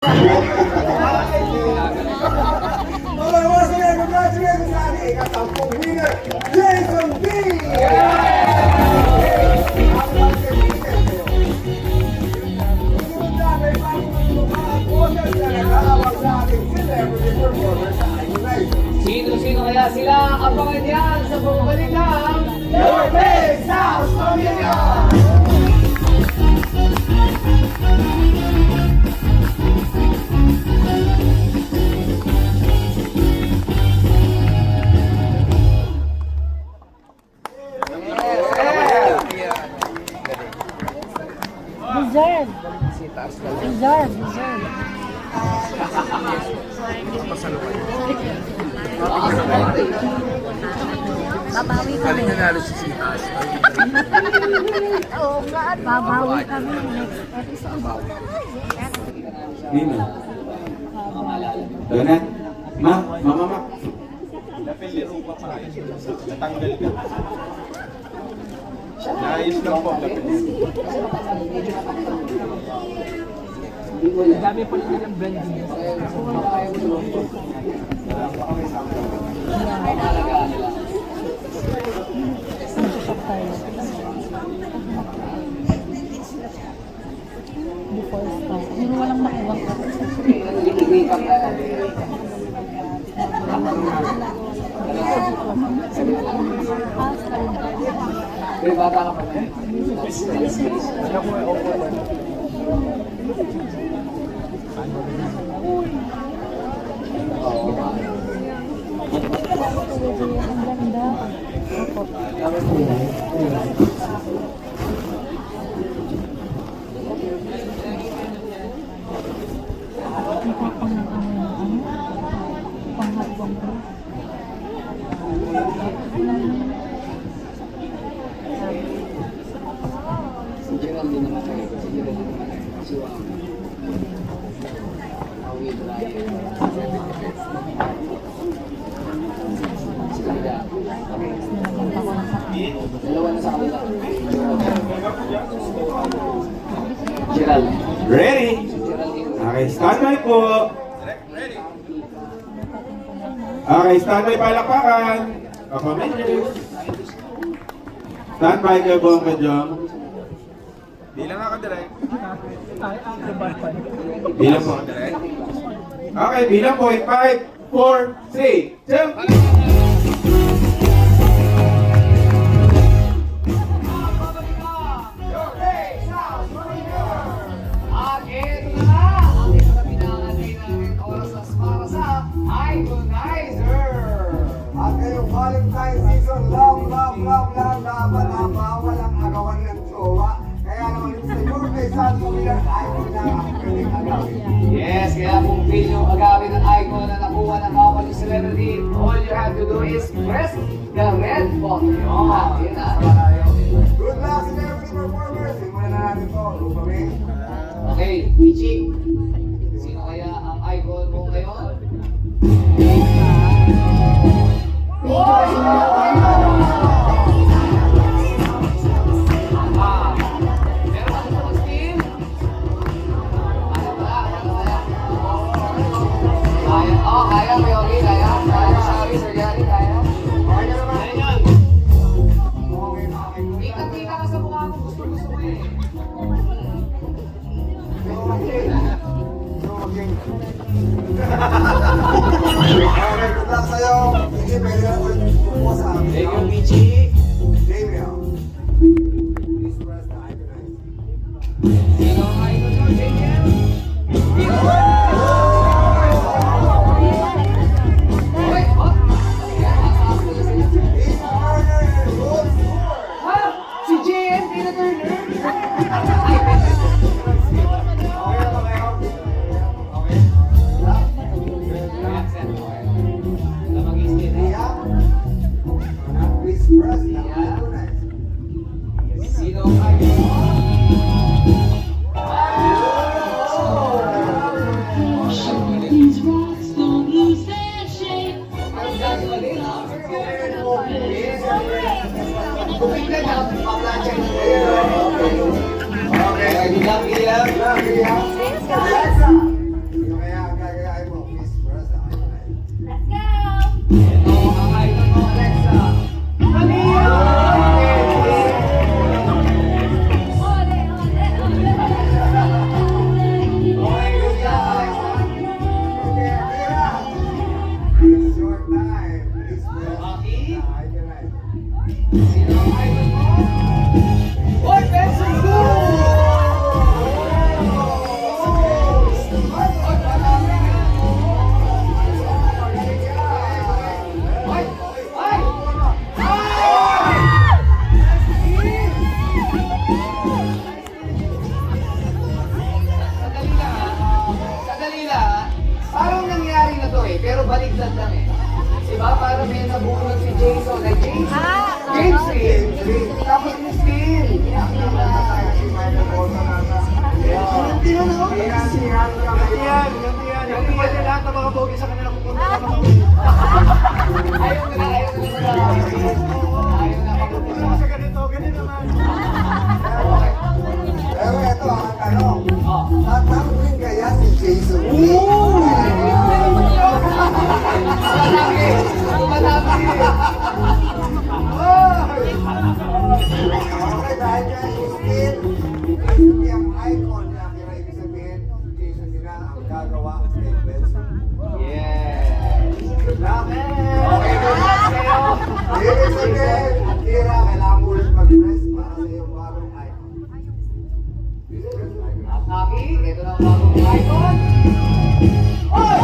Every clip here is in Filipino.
Congratulations sa ating ikatampung winner, Jason B! Sino kaya sila? Abangan yan sa pagbabalik ng Your Big South Pavilion! Deserve. Babawi kami. Oo nga, babawi kami next episode. Nino. Donat. Mama. Natanggal ka. Naayos lang po. dami po nilang branding. Before start. Pero walang makiwang ka. Pero bata ka pa na. Ang ganda. Panghatbang ko. Si Gerald din naman kayo. Si Gerald din naman kayo. Si Wow. Awit Ryan. Si Kaya. Dalawa na sa kanila. Gerald. Ready? Si Gerald din. Okay, standby po. Okay, standby palakpakan. Papa Mendes. Standby kayo po ang kadyong. Bilang ako direct. Bilang po. Okay, bilang po. 5, 4, 3, 2. At ito na nga, ang isa na pinangatay namin oras para sa Iconizer. At ngayong Valentine season, love, dapat walang agawan ng jowa. Kaya naman sa Your Big South Pavilion, icon na ang pwedeng agawin. Yes, kaya kung feel nyo agawin ng icon na nakuha ng couple ng celebrity, all you have to do is press the red button. Yun na. Good luck sa celebrity performers. Simulan na natin to. Lupame. Okay, Michi. Sino kaya ang icon mo ngayon? Meron ako sa mag-steam? Ano ba? Kaya? Oh, kaya. May okay, kaya. Kaya, sorry, Sir Gary, kaya. Okay na naman. Kaya yan. Okay. Kita ka sa mukha mo, gusto mo eh. Okay, good luck sa'yo. Hindi, pwede ka ulit kumuha sa amin. Thank you, Michi. Damian. Please press the iconize. Sino ang icon mo, Daniel? Uy, oh. Eva Turner and Gold Score. Ha? Si JM Tina Turner? Okay na ba kayo? Okay. Tia? Please press Ito ang idol mo, Alexa. Mania! Okay, good job, Alexa. Okay, Akira. It's your time. Please press. Maki? I can write. Sino ang idol mo? Oy, Benson Gu! Ay! Ay! Sandali lang Sandali lang Parang nangyari na to pero baligtad lang Diba? Parang may nabunod si Jason. Like Jason. James Reed. Tapos ni Steel. Hindi ba niya lahat ng mga bogi sa kanila pupunta na mga Ayaw na. Ayaw na mapupunta. Sa ganito naman. Pero ito ang tanong. Oh. Tatanggapin kaya si Jason? Madami. Okay, dahil nga si Steel, hindi ang icon niya. Kaya ibig sabihin, Jason nila ang gagawa kay Benson. Yes. Good luck. Okay, good luck sa'yo. Ibig sabihin, Akira, kailangan mo ulit mag-rest para sa iyong bagong icon. At Aki, ito na ang bagong icon. Oy!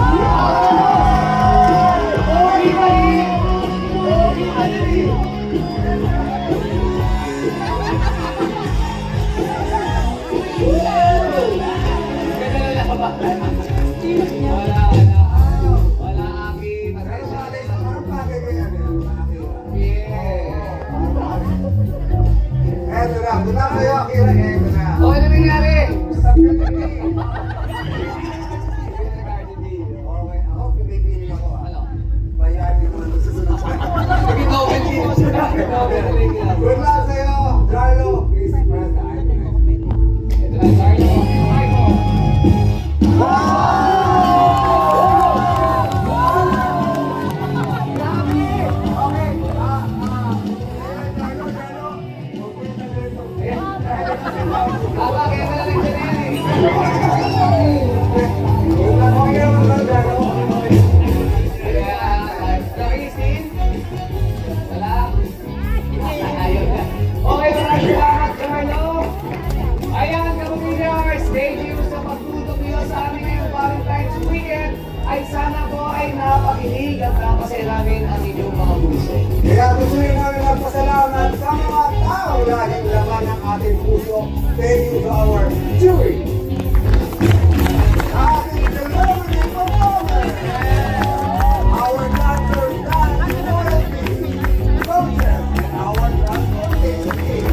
Oy, mali! Oy, mali! Ganda na ba? Wala, Aki. Pero Pasensya sa atin, na. parang bagay kaya niya, Akira. Yeah. Eto na, good luck sa'yo, Akira. Eto na. Oh, ano nangyari? Okay, ako pinipiling ako. Ano? Bayanin mo na susunod sa Naging Nobel din. Naging Nobel din. Good luck sa'yo, Jarlo. Please press the icon. Ito na, Carlo. Michael. Aba, kaya ka na lang dyan eh. Okay, maraming salamat, Carlo. Ayan, kapamilya, stay tuned sa pagtutok niyo sa amin ngayong Valentine's Weekend. Ay sana po ay napakinig at napasaya namin ang inyong mga puso. Kaya gusto rin namin magpasalamat sa mga tao laging laman ng ating puso. Thank you to our jury. Ating delivery performer. Our doctor, Dan Loyalty. Coaches, and our transportation team.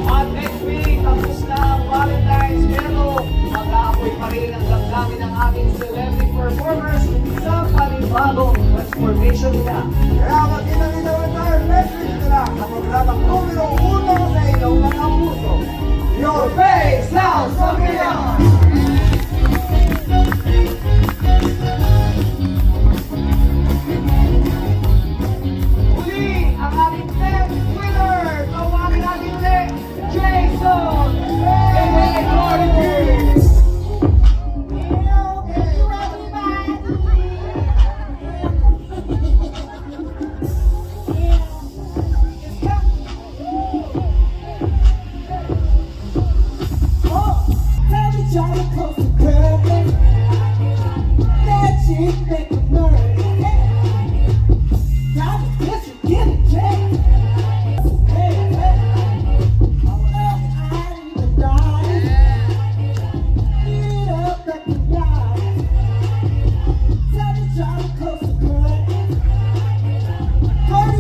At next week, tapos na ang Valentine's pero mag-aapoy pa rin ang damdamin ng ating celebrity performers sa panibagong transformation nila. Kaya magkita-kita ulit tayo next week na lang sa programang numero 1 sa inyong mga puso. Your face sounds familiar! Uli, ang ating 10th winner! Tawagin natin ulit, Jason! Rodriguez!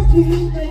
Baby,